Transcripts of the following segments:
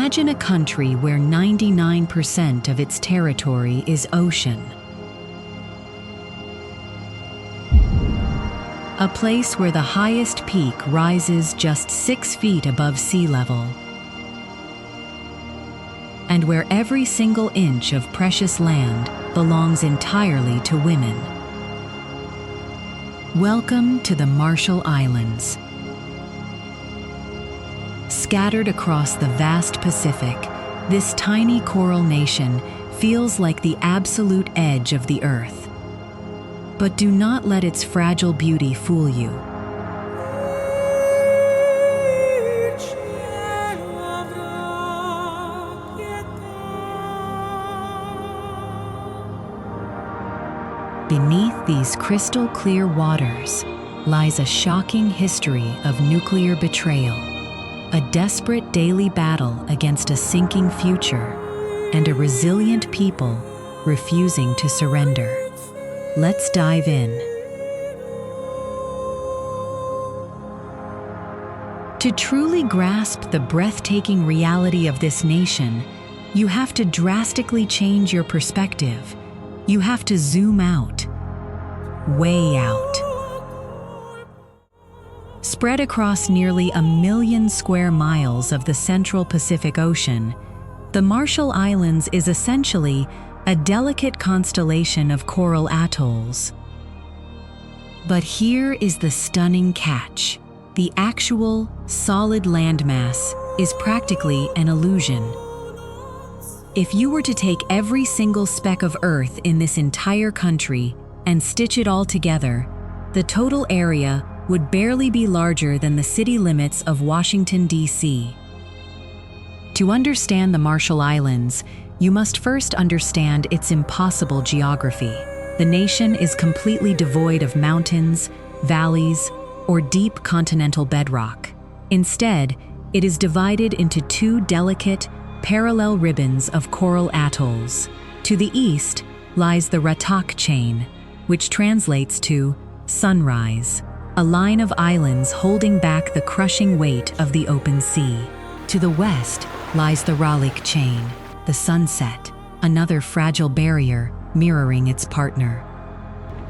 Imagine a country where 99% of its territory is ocean. A place where the highest peak rises just 6 feet above sea level, and where every single inch of precious land belongs entirely to women. Welcome to the Marshall Islands. Scattered across the vast Pacific, this tiny coral nation feels like the absolute edge of the earth. But do not let its fragile beauty fool you. Beneath these crystal-clear waters lies a shocking history of nuclear betrayal, a desperate daily battle against a sinking future, and a resilient people refusing to surrender. Let's dive in. To truly grasp the breathtaking reality of this nation, you have to drastically change your perspective. You have to zoom out, way out. Spread across nearly 1 million square miles of the central Pacific Ocean, the Marshall Islands is essentially a delicate constellation of coral atolls. But here is the stunning catch. The actual, solid landmass is practically an illusion. If you were to take every single speck of Earth in this entire country and stitch it all together, the total area would barely be larger than the city limits of Washington, D.C. To understand the Marshall Islands, you must first understand its impossible geography. The nation is completely devoid of mountains, valleys, or deep continental bedrock. Instead, it is divided into 2 delicate, parallel ribbons of coral atolls. To the east lies the Ratak chain, which translates to sunrise, a line of islands holding back the crushing weight of the open sea. To the west lies the Ralik chain, the sunset, another fragile barrier mirroring its partner.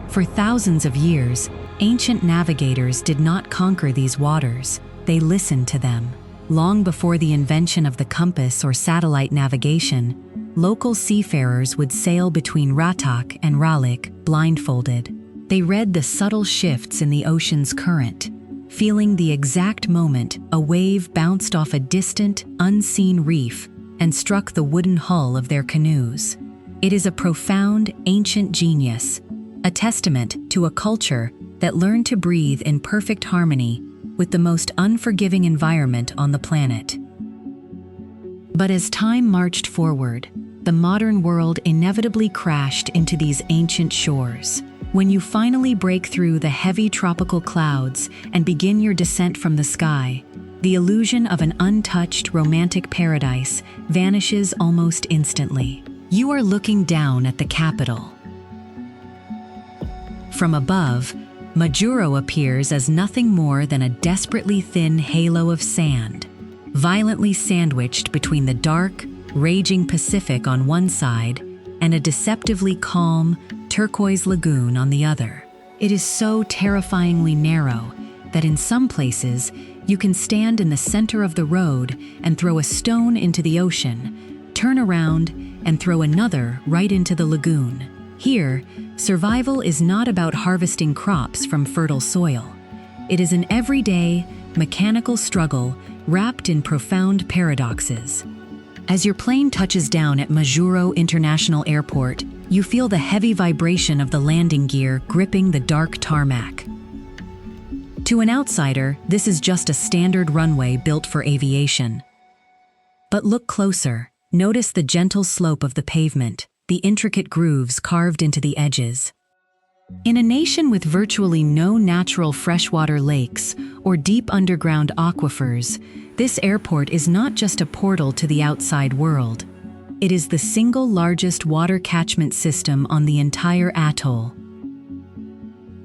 For thousands of years, ancient navigators did not conquer these waters, they listened to them. Long before the invention of the compass or satellite navigation, local seafarers would sail between Ratak and Ralik blindfolded. They read the subtle shifts in the ocean's current, feeling the exact moment a wave bounced off a distant, unseen reef and struck the wooden hull of their canoes. It is a profound, ancient genius, a testament to a culture that learned to breathe in perfect harmony with the most unforgiving environment on the planet. But as time marched forward, the modern world inevitably crashed into these ancient shores. When you finally break through the heavy tropical clouds and begin your descent from the sky, the illusion of an untouched romantic paradise vanishes almost instantly. You are looking down at the capital. From above, Majuro appears as nothing more than a desperately thin halo of sand, violently sandwiched between the dark, raging Pacific on one side and a deceptively calm, turquoise lagoon on the other. It is so terrifyingly narrow that in some places you can stand in the center of the road and throw a stone into the ocean, turn around and throw another right into the lagoon. Here, survival is not about harvesting crops from fertile soil. It is an everyday, mechanical struggle wrapped in profound paradoxes. As your plane touches down at Majuro International Airport, you feel the heavy vibration of the landing gear gripping the dark tarmac. To an outsider, this is just a standard runway built for aviation. But look closer. Notice the gentle slope of the pavement, the intricate grooves carved into the edges. In a nation with virtually no natural freshwater lakes or deep underground aquifers, this airport is not just a portal to the outside world. It is the single largest water catchment system on the entire atoll.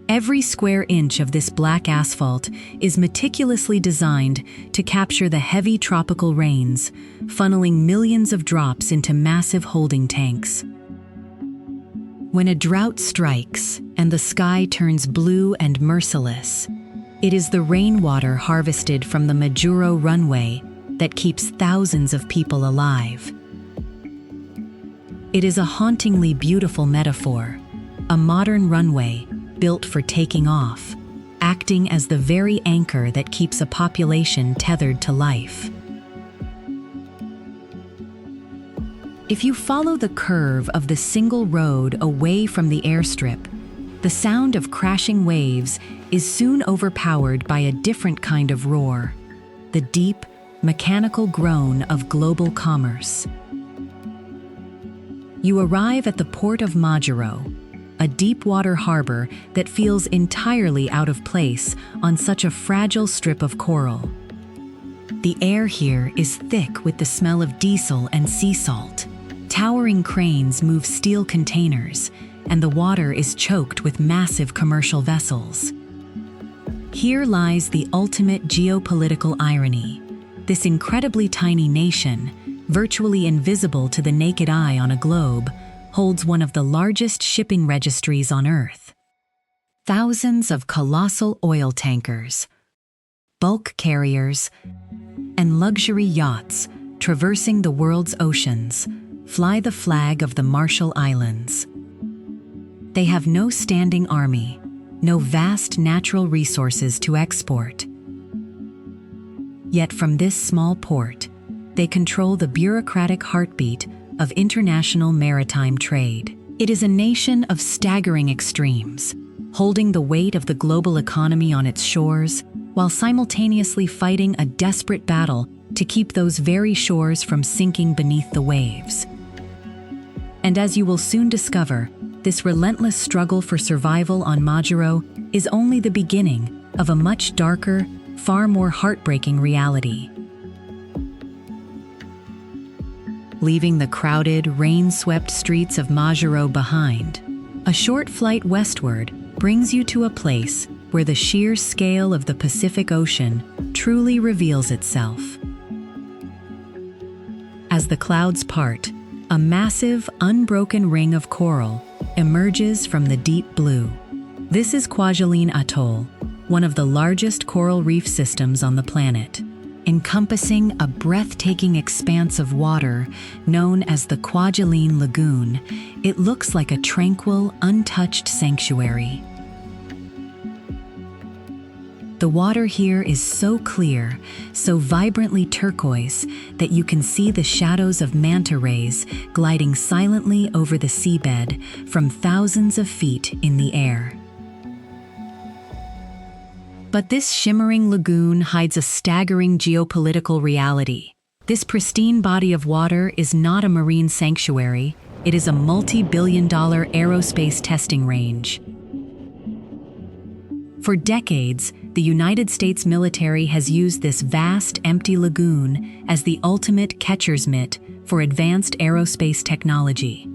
Every square inch of this black asphalt is meticulously designed to capture the heavy tropical rains, funneling millions of drops into massive holding tanks. When a drought strikes and the sky turns blue and merciless, it is the rainwater harvested from the Majuro runway that keeps thousands of people alive. It is a hauntingly beautiful metaphor, a modern runway built for taking off, acting as the very anchor that keeps a population tethered to life. If you follow the curve of the single road away from the airstrip, the sound of crashing waves is soon overpowered by a different kind of roar, the deep, mechanical groan of global commerce. You arrive at the port of Majuro, a deep-water harbor that feels entirely out of place on such a fragile strip of coral. The air here is thick with the smell of diesel and sea salt. Towering cranes move steel containers, and the water is choked with massive commercial vessels. Here lies the ultimate geopolitical irony. This incredibly tiny nation, virtually invisible to the naked eye on a globe, holds one of the largest shipping registries on Earth. Thousands of colossal oil tankers, bulk carriers, and luxury yachts traversing the world's oceans fly the flag of the Marshall Islands. They have no standing army, no vast natural resources to export. Yet from this small port, they control the bureaucratic heartbeat of international maritime trade. It is a nation of staggering extremes, holding the weight of the global economy on its shores, while simultaneously fighting a desperate battle to keep those very shores from sinking beneath the waves. And as you will soon discover, this relentless struggle for survival on Majuro is only the beginning of a much darker, far more heartbreaking reality. Leaving the crowded, rain-swept streets of Majuro behind, a short flight westward brings you to a place where the sheer scale of the Pacific Ocean truly reveals itself. As the clouds part, a massive, unbroken ring of coral emerges from the deep blue. This is Kwajalein Atoll, one of the largest coral reef systems on the planet. Encompassing a breathtaking expanse of water known as the Kwajalein Lagoon, it looks like a tranquil, untouched sanctuary. The water here is so clear, so vibrantly turquoise, that you can see the shadows of manta rays gliding silently over the seabed from thousands of feet in the air. But this shimmering lagoon hides a staggering geopolitical reality. This pristine body of water is not a marine sanctuary, it is a multi-billion-dollar aerospace testing range. For decades, the United States military has used this vast, empty lagoon as the ultimate catcher's mitt for advanced aerospace technology.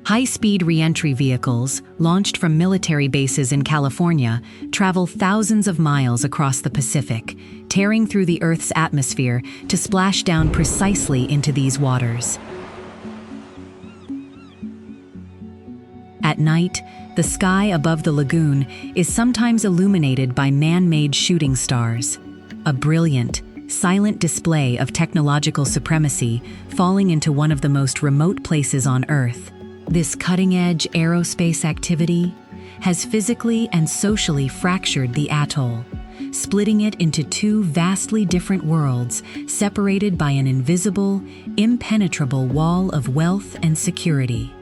High-speed re-entry vehicles, launched from military bases in California, travel thousands of miles across the Pacific, tearing through the Earth's atmosphere to splash down precisely into these waters. At night, the sky above the lagoon is sometimes illuminated by man-made shooting stars, a brilliant, silent display of technological supremacy falling into one of the most remote places on Earth. This cutting-edge aerospace activity has physically and socially fractured the atoll, splitting it into two vastly different worlds separated by an invisible, impenetrable wall of wealth and security.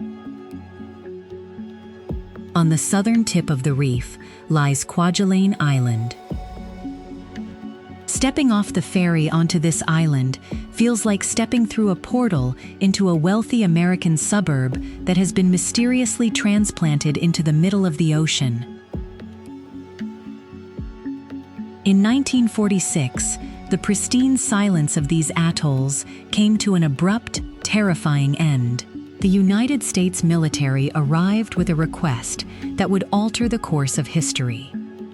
On the southern tip of the reef lies Kwajalein Island. Stepping off the ferry onto this island feels like stepping through a portal into a wealthy American suburb that has been mysteriously transplanted into the middle of the ocean. In 1946, the pristine silence of these atolls came to an abrupt, terrifying end. The United States military arrived with a request that would alter the course of history.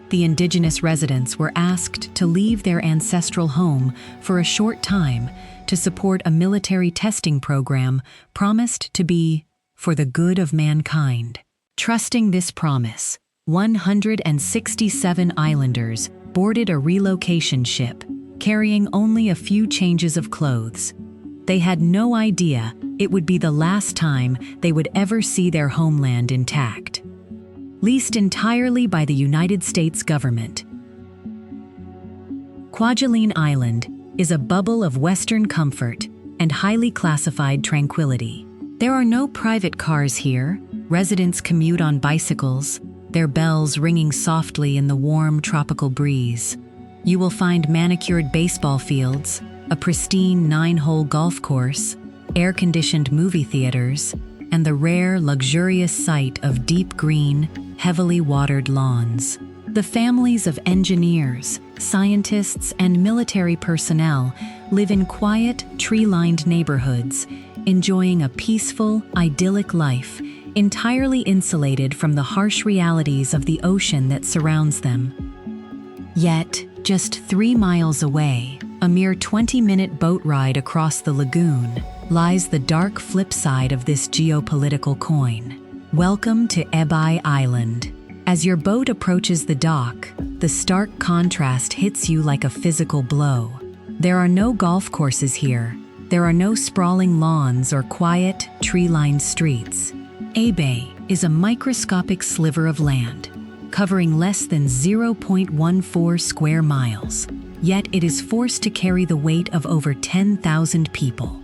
The indigenous residents were asked to leave their ancestral home for a short time to support a military testing program promised to be for the good of mankind. Trusting this promise, 167 islanders boarded a relocation ship, carrying only a few changes of clothes. They had no idea it would be the last time they would ever see their homeland intact. Leased entirely by the United States government. Kwajalein Island is a bubble of Western comfort and highly classified tranquility. There are no private cars here. Residents commute on bicycles, their bells ringing softly in the warm tropical breeze. You will find manicured baseball fields, a pristine 9-hole golf course, air-conditioned movie theaters, and the rare, luxurious sight of deep green, heavily watered lawns. The families of engineers, scientists, and military personnel live in quiet, tree-lined neighborhoods, enjoying a peaceful, idyllic life, entirely insulated from the harsh realities of the ocean that surrounds them. Yet, just 3 miles away, a mere 20-minute boat ride across the lagoon, lies the dark flip side of this geopolitical coin. Welcome to Ebai Island. As your boat approaches the dock, the stark contrast hits you like a physical blow. There are no golf courses here. There are no sprawling lawns or quiet, tree-lined streets. Ebai is a microscopic sliver of land, covering less than 0.14 square miles, yet it is forced to carry the weight of over 10,000 people.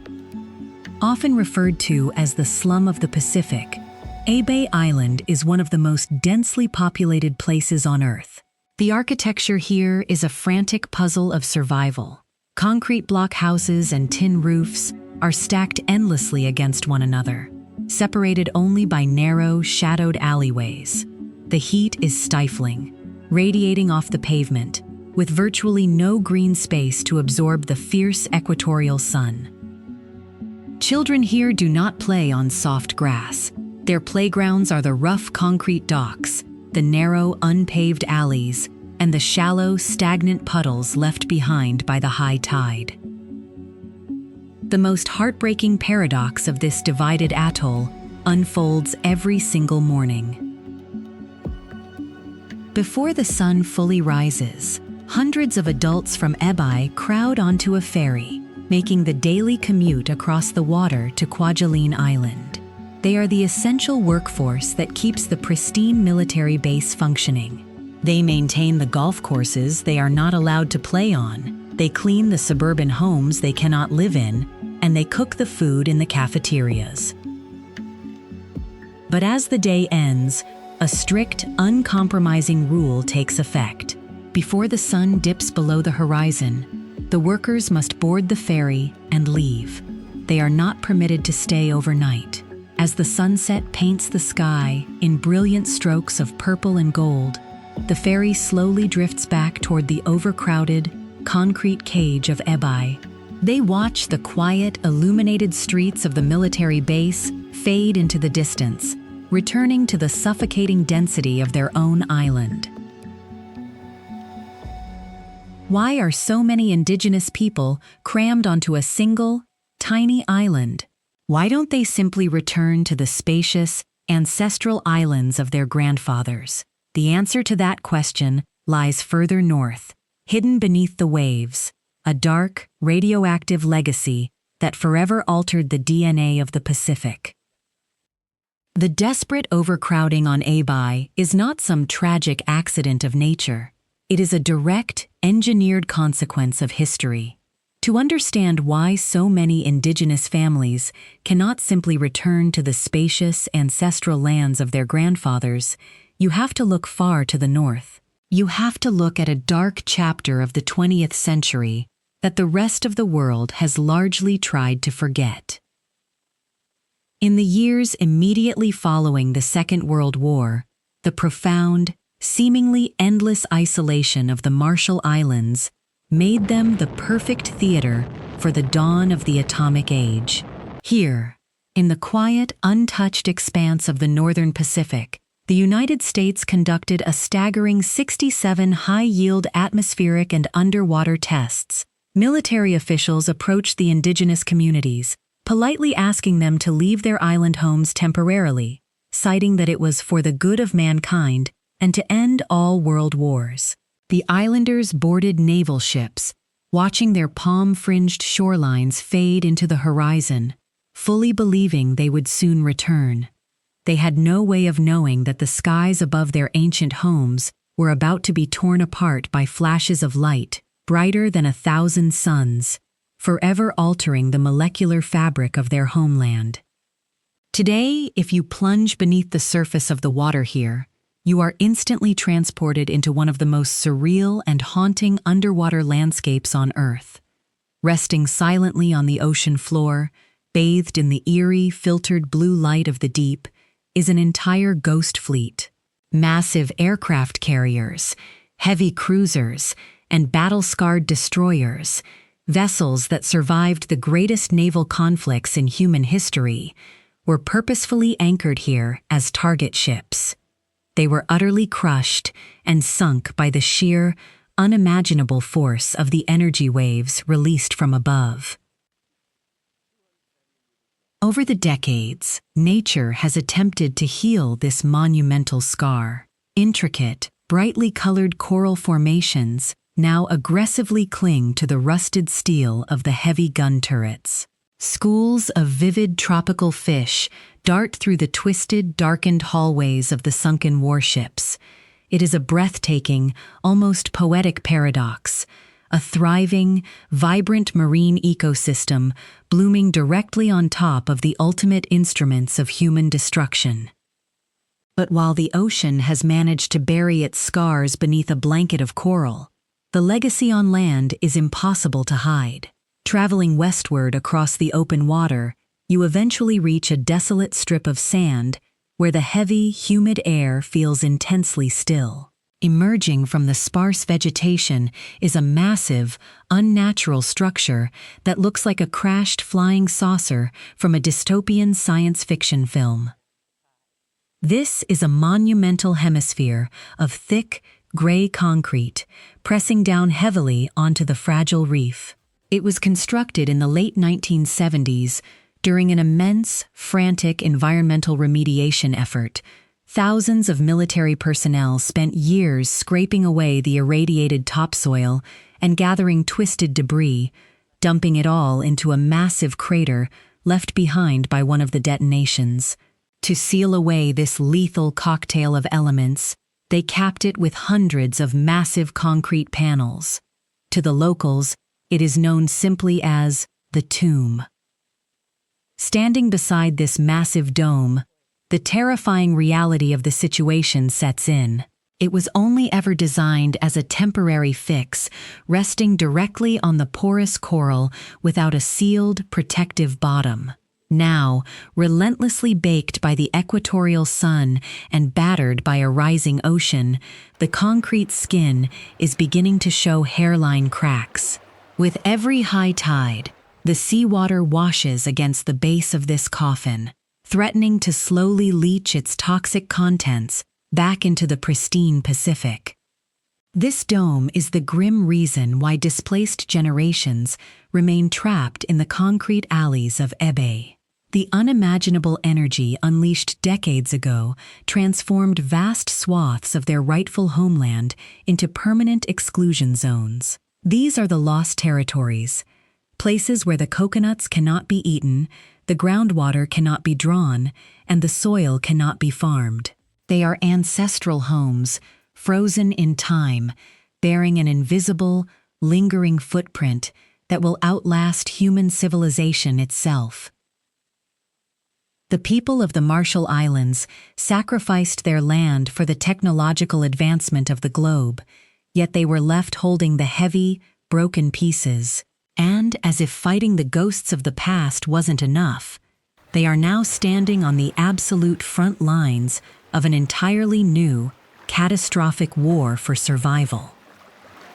Often referred to as the slum of the Pacific, Ebai Island is one of the most densely populated places on Earth. The architecture here is a frantic puzzle of survival. Concrete block houses and tin roofs are stacked endlessly against one another, separated only by narrow, shadowed alleyways. The heat is stifling, radiating off the pavement, with virtually no green space to absorb the fierce equatorial sun. Children here do not play on soft grass. Their playgrounds are the rough concrete docks, the narrow, unpaved alleys, and the shallow, stagnant puddles left behind by the high tide. The most heartbreaking paradox of this divided atoll unfolds every single morning. Before the sun fully rises, hundreds of adults from Ebai crowd onto a ferry, making the daily commute across the water to Kwajalein Island. They are the essential workforce that keeps the pristine military base functioning. They maintain the golf courses they are not allowed to play on, they clean the suburban homes they cannot live in, and they cook the food in the cafeterias. But as the day ends, a strict, uncompromising rule takes effect. Before the sun dips below the horizon, the workers must board the ferry and leave. They are not permitted to stay overnight. As the sunset paints the sky in brilliant strokes of purple and gold, the ferry slowly drifts back toward the overcrowded, concrete cage of Ebai. They watch the quiet, illuminated streets of the military base fade into the distance, returning to the suffocating density of their own island. Why are so many indigenous people crammed onto a single, tiny island? Why don't they simply return to the spacious, ancestral islands of their grandfathers? The answer to that question lies further north, hidden beneath the waves, a dark, radioactive legacy that forever altered the DNA of the Pacific. The desperate overcrowding on Ebai is not some tragic accident of nature. It is a direct, engineered consequence of history. To understand why so many indigenous families cannot simply return to the spacious, ancestral lands of their grandfathers, you have to look far to the north. You have to look at a dark chapter of the 20th century that the rest of the world has largely tried to forget. In the years immediately following the Second World War, the profound, seemingly endless isolation of the Marshall Islands made them the perfect theater for the dawn of the atomic age. Here, In the quiet, untouched expanse of the northern Pacific, the United States conducted a staggering 67 high-yield atmospheric and underwater tests. Military officials approached the indigenous communities, politely asking them to leave their island homes temporarily, citing that it was for the good of mankind and to end all world wars. The islanders boarded naval ships, watching their palm-fringed shorelines fade into the horizon, fully believing they would soon return. They had no way of knowing that the skies above their ancient homes were about to be torn apart by flashes of light, brighter than 1,000 suns, forever altering the molecular fabric of their homeland. Today, if you plunge beneath the surface of the water here, you are instantly transported into one of the most surreal and haunting underwater landscapes on Earth. Resting silently on the ocean floor, bathed in the eerie, filtered blue light of the deep, is an entire ghost fleet. Massive aircraft carriers, heavy cruisers, and battle-scarred destroyers, vessels that survived the greatest naval conflicts in human history, were purposefully anchored here as target ships. They were utterly crushed and sunk by the sheer, unimaginable force of the energy waves released from above. Over the decades, nature has attempted to heal this monumental scar. Intricate, brightly colored coral formations now aggressively cling to the rusted steel of the heavy gun turrets. Schools of vivid tropical fish dart through the twisted, darkened hallways of the sunken warships. It is a breathtaking, almost poetic paradox, a thriving, vibrant marine ecosystem blooming directly on top of the ultimate instruments of human destruction. But while the ocean has managed to bury its scars beneath a blanket of coral, the legacy on land is impossible to hide. Traveling westward across the open water, you eventually reach a desolate strip of sand where the heavy, humid air feels intensely still. Emerging from the sparse vegetation is a massive, unnatural structure that looks like a crashed flying saucer from a dystopian science fiction film. This is a monumental hemisphere of thick, gray concrete, pressing down heavily onto the fragile reef. It was constructed in the late 1970s during an immense, frantic environmental remediation effort. Thousands of military personnel spent years scraping away the irradiated topsoil and gathering twisted debris, dumping it all into a massive crater left behind by one of the detonations. To seal away this lethal cocktail of elements, they capped it with hundreds of massive concrete panels. To the locals, it is known simply as the tomb. Standing beside this massive dome, the terrifying reality of the situation sets in. It was only ever designed as a temporary fix, resting directly on the porous coral without a sealed, protective bottom. Now, relentlessly baked by the equatorial sun and battered by a rising ocean, the concrete skin is beginning to show hairline cracks. With every high tide, the seawater washes against the base of this coffin, threatening to slowly leach its toxic contents back into the pristine Pacific. This dome is the grim reason why displaced generations remain trapped in the concrete alleys of Ebe. The unimaginable energy unleashed decades ago transformed vast swaths of their rightful homeland into permanent exclusion zones. These are the lost territories, places where the coconuts cannot be eaten, the groundwater cannot be drawn, and the soil cannot be farmed. They are ancestral homes, frozen in time, bearing an invisible, lingering footprint that will outlast human civilization itself. The people of the Marshall Islands sacrificed their land for the technological advancement of the globe, yet they were left holding the heavy, broken pieces. And, as if fighting the ghosts of the past wasn't enough, they are now standing on the absolute front lines of an entirely new, catastrophic war for survival.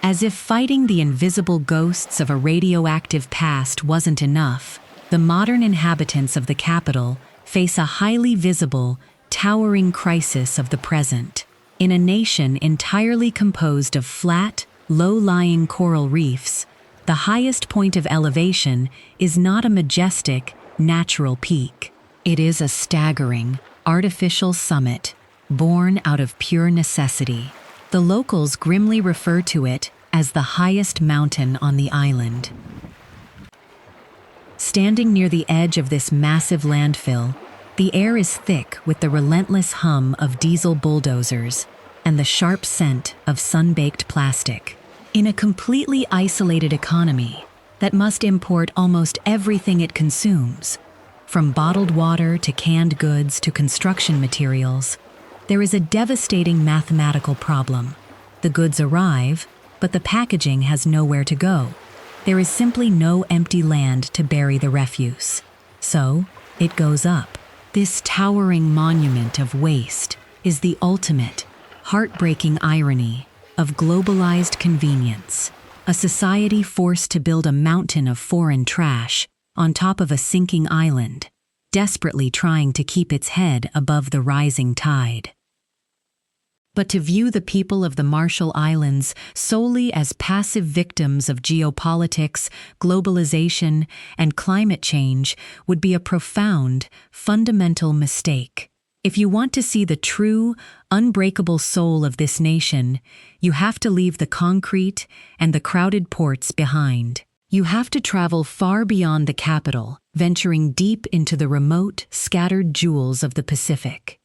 As if fighting the invisible ghosts of a radioactive past wasn't enough, The modern inhabitants of the capital face a highly visible, towering crisis of the present. In a nation entirely composed of flat, low-lying coral reefs, the highest point of elevation is not a majestic, natural peak. It is a staggering, artificial summit, born out of pure necessity. The locals grimly refer to it as the highest mountain on the island. Standing near the edge of this massive landfill, the air is thick with the relentless hum of diesel bulldozers and the sharp scent of sun-baked plastic. In a completely isolated economy that must import almost everything it consumes, from bottled water to canned goods to construction materials, there is a devastating mathematical problem. The goods arrive, but the packaging has nowhere to go. There is simply no empty land to bury the refuse. So, it goes up. This towering monument of waste is the ultimate, heartbreaking irony of globalized convenience, a society forced to build a mountain of foreign trash on top of a sinking island, desperately trying to keep its head above the rising tide. But to view the people of the Marshall Islands solely as passive victims of geopolitics, globalization, and climate change would be a profound, fundamental mistake. If you want to see the true, unbreakable soul of this nation, you have to leave the concrete and the crowded ports behind. You have to travel far beyond the capital, venturing deep into the remote, scattered jewels of the Pacific.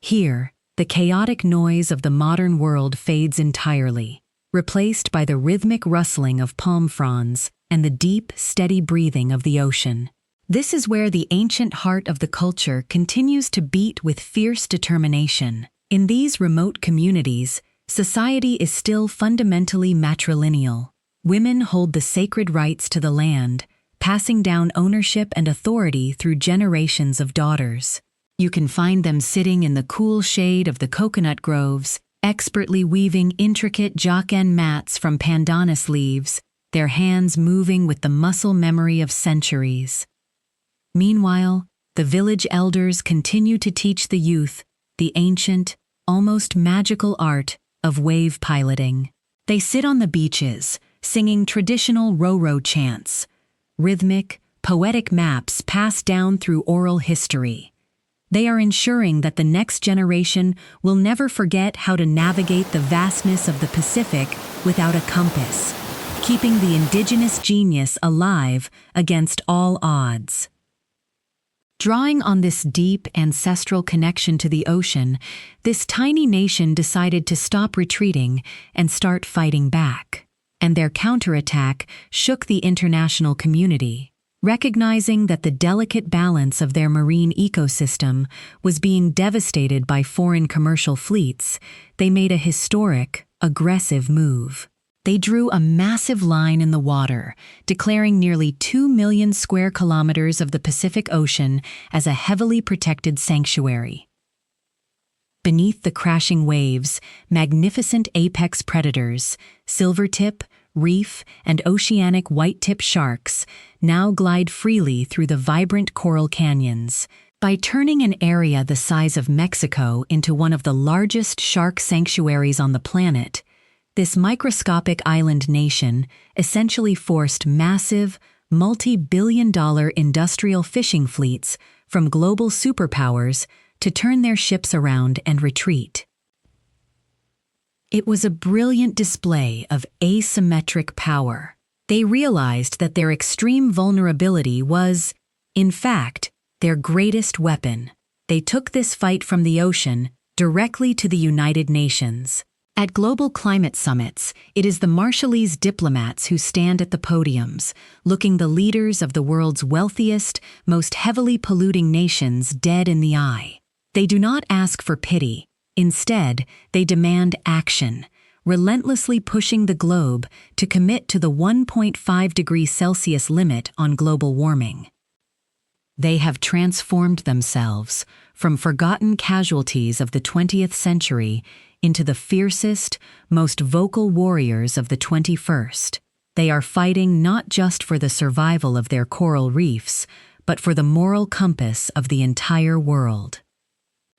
Here, the chaotic noise of the modern world fades entirely, replaced by the rhythmic rustling of palm fronds and the deep, steady breathing of the ocean. This is where the ancient heart of the culture continues to beat with fierce determination. In these remote communities, society is still fundamentally matrilineal. Women hold the sacred rights to the land, passing down ownership and authority through generations of daughters. You can find them sitting in the cool shade of the coconut groves, expertly weaving intricate jacqueline mats from pandanus leaves, their hands moving with the muscle memory of centuries. Meanwhile, the village elders continue to teach the youth the ancient, almost magical art of wave piloting. They sit on the beaches, singing traditional ro-ro chants, rhythmic, poetic maps passed down through oral history. They are ensuring that the next generation will never forget how to navigate the vastness of the Pacific without a compass, keeping the indigenous genius alive against all odds. Drawing on this deep ancestral connection to the ocean, this tiny nation decided to stop retreating and start fighting back. And their counterattack shook the international community. Recognizing that the delicate balance of their marine ecosystem was being devastated by foreign commercial fleets, they made a historic, aggressive move. They drew a massive line in the water, declaring nearly 2 million square kilometers of the Pacific Ocean as a heavily protected sanctuary. Beneath the crashing waves, magnificent apex predators, silvertip, reef, and oceanic white-tip sharks now glide freely through the vibrant coral canyons. By turning an area the size of Mexico into one of the largest shark sanctuaries on the planet, this microscopic island nation essentially forced massive, multi-billion-dollar industrial fishing fleets from global superpowers to turn their ships around and retreat. It was a brilliant display of asymmetric power. They realized that their extreme vulnerability was, in fact, their greatest weapon. They took this fight from the ocean directly to the United Nations. At global climate summits, it is the Marshallese diplomats who stand at the podiums, looking the leaders of the world's wealthiest, most heavily polluting nations dead in the eye. They do not ask for pity. Instead, they demand action, relentlessly pushing the globe to commit to the 1.5 degrees Celsius limit on global warming. They have transformed themselves from forgotten casualties of the 20th century into the fiercest, most vocal warriors of the 21st. They are fighting not just for the survival of their coral reefs, but for the moral compass of the entire world.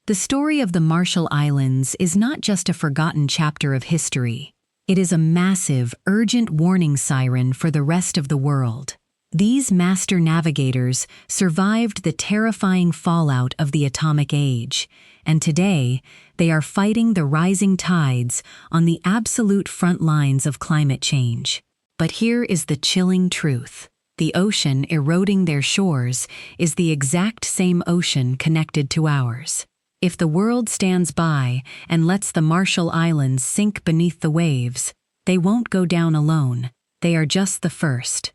The story of the Marshall Islands is not just a forgotten chapter of history. It is a massive, urgent warning siren for the rest of the world. These master navigators survived the terrifying fallout of the atomic age, and today they are fighting the rising tides on the absolute front lines of climate change. But here is the chilling truth. The ocean eroding their shores is the exact same ocean connected to ours. If the world stands by and lets the Marshall Islands sink beneath the waves, they won't go down alone. They are just the first.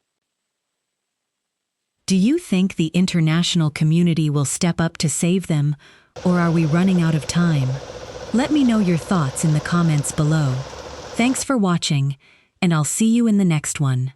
Do you think the international community will step up to save them, or are we running out of time? Let me know your thoughts in the comments below. Thanks for watching, and I'll see you in the next one.